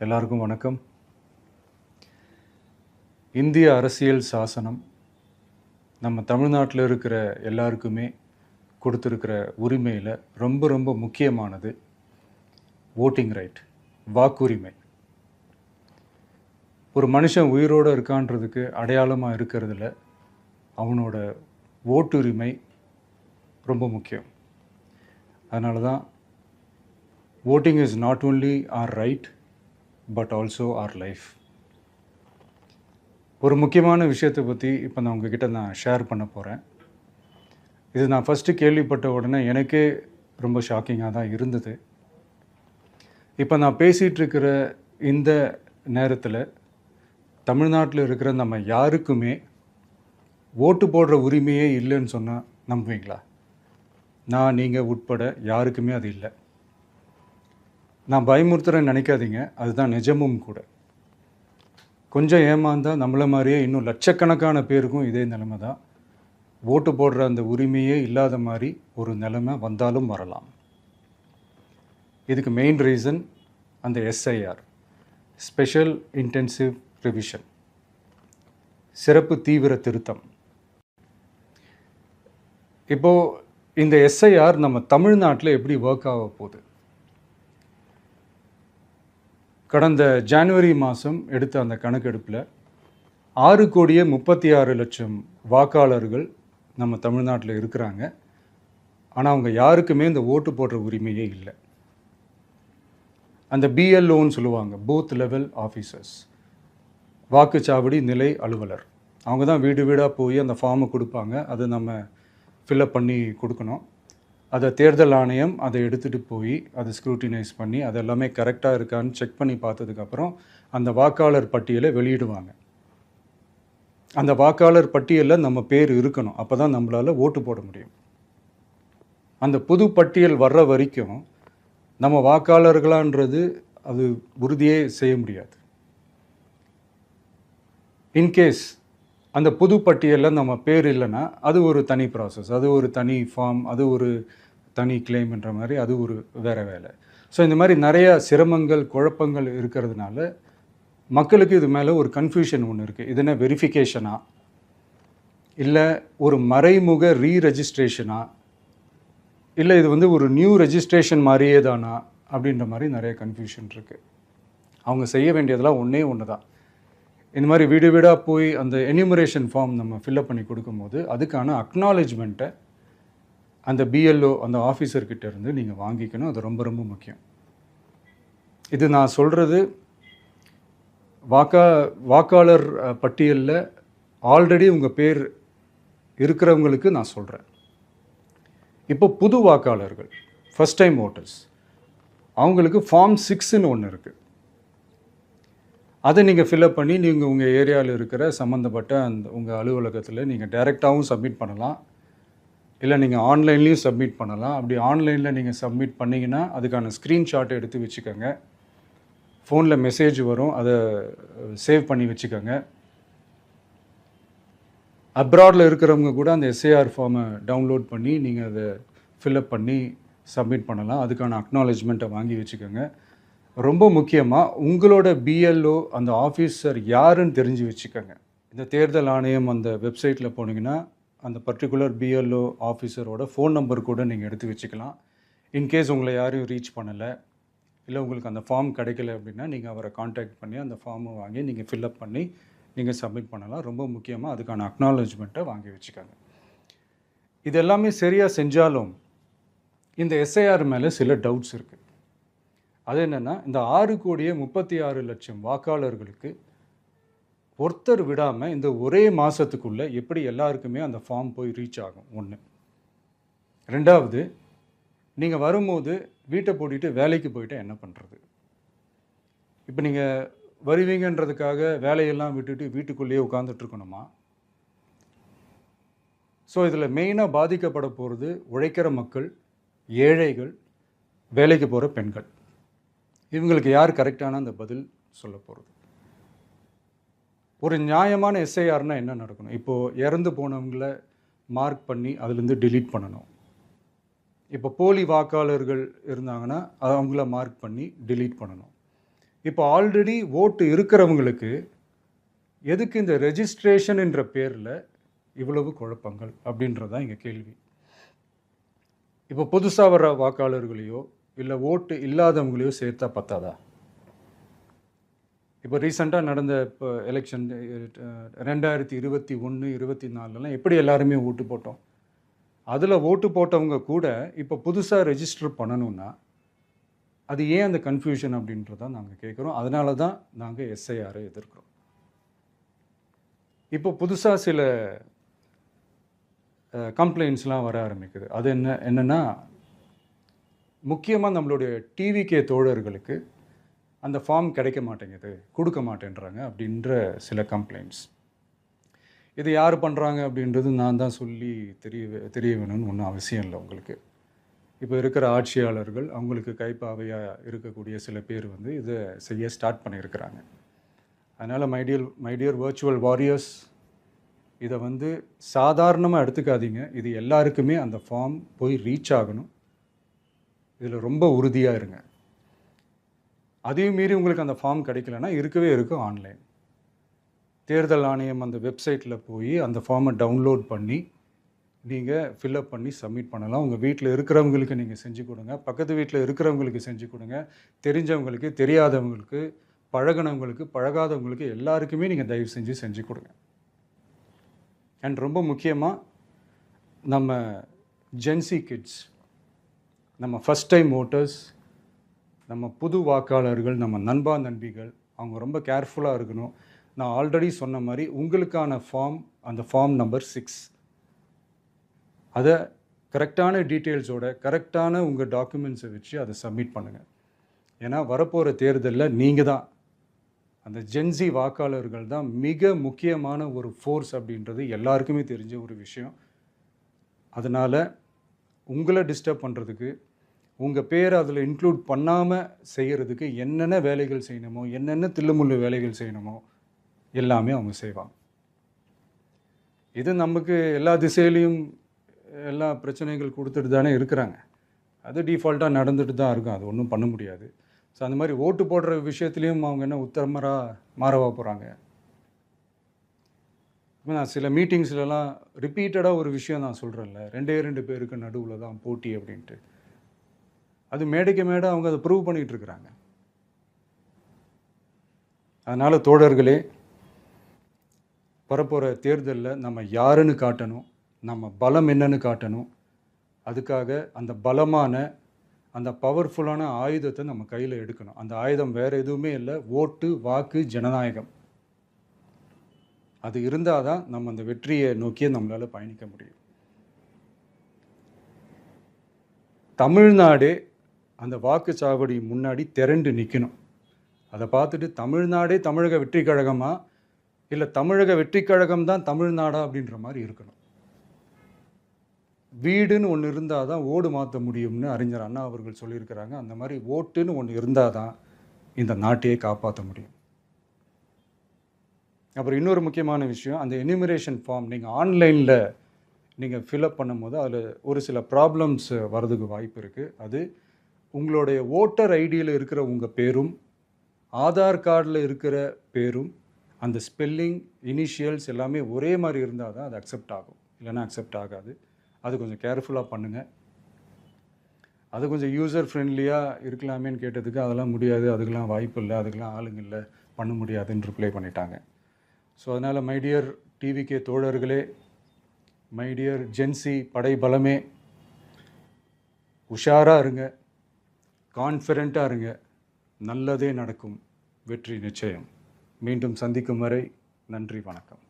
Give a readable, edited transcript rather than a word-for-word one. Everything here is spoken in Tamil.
எல்லாருக்கும் வணக்கம். இந்திய அரசியல் சாசனம் நம்ம தமிழ்நாட்டில் இருக்கிற எல்லாருக்குமே கொடுத்துருக்கிற உரிமையில் ரொம்ப ரொம்ப முக்கியமானது ஓட்டிங் ரைட், வாக்குரிமை. ஒரு மனுஷன் உயிரோடு இருக்கான்றதுக்கு அடையாளமாக இருக்கிறதுல அவனோட ஓட்டுரிமை ரொம்ப முக்கியம். அதனால தான் voting is not only our right but also our life. ஒரு முக்கியமான விஷயத்தை பற்றி இப்போ நான் உங்ககிட்ட ஷேர் பண்ண போகிறேன். இது நான் ஃபஸ்ட்டு கேள்விப்பட்ட உடனே எனக்கே ரொம்ப ஷாக்கிங்காக தான் இருந்தது. இப்போ நான் பேசிகிட்ருக்கிற இந்த நேரத்தில் தமிழ்நாட்டில் இருக்கிற நம்ம யாருக்குமே ஓட்டு போடுற உரிமையே இல்லைன்னு சொன்னால் நம்புவீங்களா? நான் நீங்கள் உட்பட யாருக்குமே அது இல்லை. நான் பயமுறுத்துறேன்னு நினைக்காதீங்க, அதுதான் நிஜமும் கூட. கொஞ்சம் ஏமாந்தால் நம்மளை மாதிரியே இன்னும் லட்சக்கணக்கான பேருக்கும் இதே நிலைமை தான். ஓட்டு போடுற அந்த உரிமையே இல்லாத மாதிரி ஒரு நிலைமை வந்தாலும் வரலாம். இதுக்கு மெயின் ரீசன் அந்த எஸ்ஐஆர், ஸ்பெஷல் இன்டென்சிவ் ரிவிஷன், சிறப்பு தீவிர திருத்தம். இப்போது இந்த எஸ்ஐஆர் நம்ம தமிழ்நாட்டில் எப்படி ஒர்க் ஆக போகுது? கடந்த ஜனவரி மாதம் எடுத்த அந்த கணக்கெடுப்பில் 6,36,00,000 வாக்காளர்கள் நம்ம தமிழ்நாட்டில் இருக்கிறாங்க. ஆனால் அவங்க யாருக்குமே இந்த ஓட்டு போடுற உரிமையே இல்லை. அந்த பிஎல்ஓன்னு சொல்லுவாங்க, பூத் லெவல் ஆஃபீஸர்ஸ், வாக்குச்சாவடி நிலை அலுவலர். அவங்க தான் வீடு வீடாக போய் அந்த ஃபார்மை கொடுப்பாங்க. அதை நம்ம ஃபில்அப் பண்ணி கொடுக்கணும். அதை தேர்தல் ஆணையம் அதை எடுத்துகிட்டு போய் அதை ஸ்க்ரூட்டினைஸ் பண்ணி அது எல்லாமே கரெக்டாக இருக்கான்னு செக் பண்ணி பார்த்ததுக்கப்புறம் அந்த வாக்காளர் பட்டியலை வெளியிடுவாங்க. அந்த வாக்காளர் பட்டியலில் நம்ம பேர் இருக்கணும், அப்போ தான் நம்மளால் ஓட்டு போட முடியும். அந்த புது பட்டியல் வர்ற வரைக்கும் நம்ம வாக்காளர்களான்றது அது உறுதியே செய்ய முடியாது. இன்கேஸ் அந்த புது பட்டியலில் நம்ம பேர் இல்லைன்னா அது ஒரு தனி ப்ராசஸ், அது ஒரு தனி ஃபார்ம், அது ஒரு தனி கிளைம்ன்ற மாதிரி அது ஒரு வேறு வேலை. ஸோ இந்த மாதிரி நிறைய சிரமங்கள் குழப்பங்கள் இருக்கிறதுனால மக்களுக்கு இது மேலே ஒரு கன்ஃபியூஷன் ஒன்று இருக்குது. இது என்ன வெரிஃபிகேஷனா இல்லை ஒரு மறைமுக ரீரெஜிஸ்ட்ரேஷனா இல்லை இது ஒரு நியூ ரெஜிஸ்ட்ரேஷன் மாதிரியே தானா அப்படின்ற மாதிரி நிறைய கன்ஃபியூஷன் இருக்குது. அவங்க செய்ய வேண்டியதெல்லாம் ஒன்றே ஒன்று தான். இந்த மாதிரி வீடு வீடாக போய் அந்த என்யூமரேஷன் ஃபார்ம் நம்ம ஃபில்அப் பண்ணி கொடுக்கும்போது அதுக்கான அக்னாலேஜ்மெண்ட்டை அந்த பிஎல்ஓ அந்த ஆஃபீஸர்கிட்ட இருந்து நீங்கள் வாங்கிக்கணும். அது ரொம்ப ரொம்ப முக்கியம். இது நான் சொல்கிறது வாக்காளர் பட்டியலில் ஆல்ரெடி உங்கள் பேர் இருக்கிறவங்களுக்கு நான் சொல்கிறேன். இப்போ புது வாக்காளர்கள், ஃபஸ்ட் டைம் ஓட்டர்ஸ், அவங்களுக்கு ஃபார்ம் 6ன்னு ஒன்று இருக்குது. அதை நீங்கள் ஃபில்அப் பண்ணி நீங்கள் உங்கள் ஏரியாவில் இருக்கிற சம்மந்தப்பட்ட அந்த உங்கள் அலுவலகத்தில் நீங்கள் டைரெக்டாகவும் சப்மிட் பண்ணலாம், இல்லை நீங்கள் ஆன்லைன்லேயும் சப்மிட் பண்ணலாம். அப்படி ஆன்லைனில் நீங்கள் சப்மிட் பண்ணிங்கன்னா அதுக்கான ஸ்க்ரீன்ஷாட்டை எடுத்து வச்சுக்கோங்க. ஃபோனில் மெசேஜ் வரும், அதை சேவ் பண்ணி வச்சுக்கோங்க. அப்ராடில் இருக்கிறவங்க கூட அந்த எஸ்ஐஆர் ஃபார்மை டவுன்லோட் பண்ணி நீங்கள் அதை ஃபில்அப் பண்ணி சப்மிட் பண்ணலாம். அதுக்கான அக்னாலேஜ்மெண்ட்டை வாங்கி வச்சுக்கோங்க. ரொம்ப முக்கியமாக உங்களோட பிஎல்ஓ அந்த ஆஃபீஸர் யாருன்னு தெரிஞ்சு வச்சுக்கோங்க. இந்த தேர்தல் ஆணையம் அந்த வெப்சைட்டில் போனீங்கன்னா அந்த பர்டிகுலர் பிஎல்ஓ ஆஃபீஸரோட ஃபோன் நம்பர் கூட நீங்கள் எடுத்து வச்சுக்கலாம். இன்கேஸ் உங்களை யாரையும் ரீச் பண்ணலை இல்லை உங்களுக்கு அந்த ஃபார்ம் கிடைக்கல அப்படின்னா நீங்கள் அவரை காண்டாக்ட் பண்ணி அந்த ஃபார்மை வாங்கி நீங்கள் ஃபில்அப் பண்ணி நீங்கள் சப்மிட் பண்ணலாம். ரொம்ப முக்கியமாக அதுக்கான அக்னாலேஜ்மெண்ட்டை வாங்கி வச்சுக்கோங்க. இது எல்லாமே சரியாக செஞ்சாலும் இந்த எஸ்ஐஆர் மேலே சில டவுட்ஸ் இருக்குது. அது என்னென்னா, இந்த 6,36,00,000 வாக்காளர்களுக்கு ஒருத்தர் விடாமல் இந்த ஒரே மாதத்துக்குள்ளே எப்படி எல்லாருக்குமே அந்த ஃபார்ம் போய் ரீச் ஆகும்? ஒன்று. ரெண்டாவது, நீங்கள் வரும்போது வீட்டை பூட்டிட்டு வேலைக்கு போயிட்டு என்ன பண்ணுறது? இப்போ நீங்கள் வருவீங்கன்றதுக்காக வேலையெல்லாம் விட்டுட்டு வீட்டுக்குள்ளேயே உட்காந்துட்ருக்கணுமா? ஸோ இதில் மெயினாக பாதிக்கப்பட போகிறது உழைக்கிற மக்கள், ஏழைகள், வேலைக்கு போகிற பெண்கள். இவங்களுக்கு யார் கரெக்டான அந்த பதில் சொல்ல போகிறது? ஒரு நியாயமான எஸ்ஐஆர்னால் என்ன நடக்கணும்? இப்போது இறந்து போனவங்கள மார்க் பண்ணி அதுலேருந்து delete பண்ணணும். இப்போ போலி வாக்காளர்கள் இருந்தாங்கன்னா அவங்கள மார்க் பண்ணி delete பண்ணணும். இப்போ ஆல்ரெடி ஓட்டு இருக்கிறவங்களுக்கு எதுக்கு இந்த ரெஜிஸ்ட்ரேஷன் என்ற பேரில் இவ்வளவு குழப்பங்கள் அப்படின்றது தான் இங்கே கேள்வி. இப்போ புதுசாக வர்ற வாக்காளர்களையோ இல்லை ஓட்டு இல்லாதவங்களையோ சேர்த்தா பத்தாதா? இப்போ ரீசெண்டாக நடந்த இப்போ எலெக்ஷன் 2021, 24லாம் எப்படி எல்லாருமே ஓட்டு போட்டோம்? அதில் ஓட்டு போட்டவங்க கூட இப்போ புதுசாக ரெஜிஸ்டர் பண்ணணும்னா அது ஏன் அந்த கன்ஃபியூஷன் அப்படின்றதான் நாங்கள் கேட்குறோம். அதனால தான் நாங்கள் எஸ்ஐஆரை எதிர்க்கிறோம். இப்போ புதுசாக சில கம்ப்ளைண்ட்ஸ்லாம் வர ஆரம்பிக்குது. அது என்னென்னா முக்கியமாக நம்மளுடைய டிவிகே தோழர்களுக்கு அந்த ஃபார்ம் கிடைக்க மாட்டேங்குது, கொடுக்க மாட்டேன்றாங்க அப்படின்ற சில கம்ப்ளைண்ட்ஸ். இது யார் பண்ணுறாங்க அப்படின்றது நான் தான் சொல்லி தெரிய வேணும்னு ஒன்றும் அவசியம் இல்லை உங்களுக்கு. இப்போ இருக்கிற ஆட்சியாளர்கள் அவங்களுக்கு கைப்பாவையாக இருக்கக்கூடிய சில பேர் வந்து இதை செய்ய ஸ்டார்ட் பண்ணியிருக்கிறாங்க. அதனால் மைடியர் வர்ச்சுவல் வாரியர்ஸ், இதை வந்து சாதாரணமாக எடுத்துக்காதீங்க. இது எல்லாருக்குமே அந்த ஃபார்ம் போய் ரீச் ஆகணும். இதில் ரொம்ப உறுதியாக இருங்க. அதையும் மீறி உங்களுக்கு அந்த ஃபார்ம் கிடைக்கலன்னா இருக்கவே இருக்கும் ஆன்லைன். தேர்தல் ஆணையம் அந்த வெப்சைட்டில் போய் அந்த ஃபார்மை டவுன்லோட் பண்ணி நீங்கள் ஃபில்அப் பண்ணி சப்மிட் பண்ணலாம். உங்கள் வீட்டில் இருக்கிறவங்களுக்கு நீங்கள் செஞ்சு கொடுங்க, பக்கத்து வீட்டில் இருக்கிறவங்களுக்கு செஞ்சு கொடுங்க, தெரிஞ்சவங்களுக்கு, தெரியாதவங்களுக்கு, பழகினவங்களுக்கு, பழகாதவங்களுக்கு எல்லாருக்குமே நீங்கள் தயவு செஞ்சு கொடுங்க. அண்ட் ரொம்ப முக்கியமாக நம்ம ஜென்சி கிட்ஸ், நம்ம ஃபஸ்ட் டைம் ஓட்டர்ஸ், நம்ம புது வாக்காளர்கள், நம்ம நண்பா நண்பிகள், அவங்க ரொம்ப கேர்ஃபுல்லாக இருக்கணும். நான் ஆல்ரெடி சொன்ன மாதிரி உங்களுக்கான ஃபார்ம், அந்த ஃபார்ம் நம்பர் 6, அதை கரெக்டான டீட்டெயில்ஸோட கரெக்டான உங்கள் டாக்குமெண்ட்ஸை வச்சு அதை சப்மிட் பண்ணுங்கள். ஏன்னா வரப்போகிற தேர்தலில் நீங்கள் தான், அந்த ஜென்சி வாக்காளர்கள் தான் மிக முக்கியமான ஒரு ஃபோர்ஸ் அப்படின்றது எல்லாருக்குமே தெரிஞ்ச ஒரு விஷயம். அதனால் உங்களை டிஸ்டர்ப் பண்ணுறதுக்கு, உங்கள் பேரை அதில் இன்க்ளூட் பண்ணாமல் செய்கிறதுக்கு என்னென்ன வேலைகள் செய்யணுமோ, என்னென்ன தில்லுமுள்ளு வேலைகள் செய்யணுமோ எல்லாமே அவங்க செய்வாங்க. இது நமக்கு எல்லா திசையிலையும் எல்லா பிரச்சனைகள் கொடுத்துட்டு தானே இருக்கிறாங்க. அது டிஃபால்ட்டாக நடந்துட்டு தான் இருக்கும். அது ஒன்றும் பண்ண முடியாது. ஸோ அந்த மாதிரி ஓட்டு போடுற விஷயத்துலேயும் அவங்க என்ன மாறவா போகிறாங்க? இப்போ நான் சில மீட்டிங்ஸ்லலாம் ரிப்பீட்டடாக ஒரு விஷயம் நான் சொல்கிறேன்ல, 2 பேருக்கு நடுவில் தான் போட்டி அப்படின்ட்டு. அது மேடைக்கு மேடை அவங்க அதை ப்ரூவ் பண்ணிகிட்டு இருக்கிறாங்க. அதனால் தோழர்களே, வரப்போகிற தேர்தலில் நம்ம யாருன்னு காட்டணும், நம்ம பலம் என்னன்னு காட்டணும். அதுக்காக அந்த பலமான, அந்த பவர்ஃபுல்லான ஆயுதத்தை நம்ம கையில் எடுக்கணும். அந்த ஆயுதம் வேறு எதுவுமே இல்லை, ஓட்டு, வாக்கு, ஜனநாயகம். அது இருந்தால் தான் நம்ம அந்த வெற்றியை நோக்கியே நம்மளால் பயணிக்க முடியும். தமிழ்நாடே அந்த வாக்குச்சாவடி முன்னாடி திரண்டு நிற்கணும். அதை பார்த்துட்டு தமிழ்நாடே தமிழக வெற்றி கழகமா, இல்லை தமிழக வெற்றி கழகம் தான் தமிழ்நாடா அப்படின்ற மாதிரி இருக்கணும். வீடுன்னு ஒன்று இருந்தால் தான் ஓடு மாற்ற முடியும்னு அறிஞர் அண்ணா அவர்கள் சொல்லியிருக்கிறாங்க. அந்த மாதிரி ஓட்டுன்னு ஒன்று இருந்தால் தான் இந்த நாட்டையே காப்பாற்ற முடியும். அப்புறம் இன்னொரு முக்கியமான விஷயம், அந்த எனிமரேஷன் ஃபார்ம் நீங்கள் ஆன்லைனில் நீங்கள் ஃபில்அப் பண்ணும்போது அதில் ஒரு சில ப்ராப்ளம்ஸ் வர்றதுக்கு வாய்ப்பு இருக்குது. அது உங்களுடைய ஓட்டர் ஐடியில் இருக்கிற உங்கள் பேரும், ஆதார் கார்டில் இருக்கிற பேரும், அந்த ஸ்பெல்லிங், இனிஷியல்ஸ் எல்லாமே ஒரே மாதிரி இருந்தால் தான் அது அக்செப்ட் ஆகும், இல்லைன்னா அக்செப்ட் ஆகாது. அது கொஞ்சம் கேர்ஃபுல்லாக பண்ணுங்கள். அது கொஞ்சம் யூசர் ஃப்ரெண்ட்லியாக இருக்கலாமேன்னு கேட்டதுக்கு அதெல்லாம் முடியாது, அதுக்கெலாம் வாய்ப்பு இல்லை, அதுக்கெலாம் ஆளுங்க இல்லை, பண்ண முடியாதுன்னு ரிப்ளை பண்ணிட்டாங்க. ஸோ அதனால் மைடியர் டிவிகே தோழர்களே, மைடியர் ஜென்சி படை பலமே, உஷாராக இருங்க, கான்ஃபிடெண்ட்டாக இருங்க. நல்லதே நடக்கும். வெற்றி நிச்சயம். மீண்டும் சந்திக்கும் வரை நன்றி, வணக்கம்.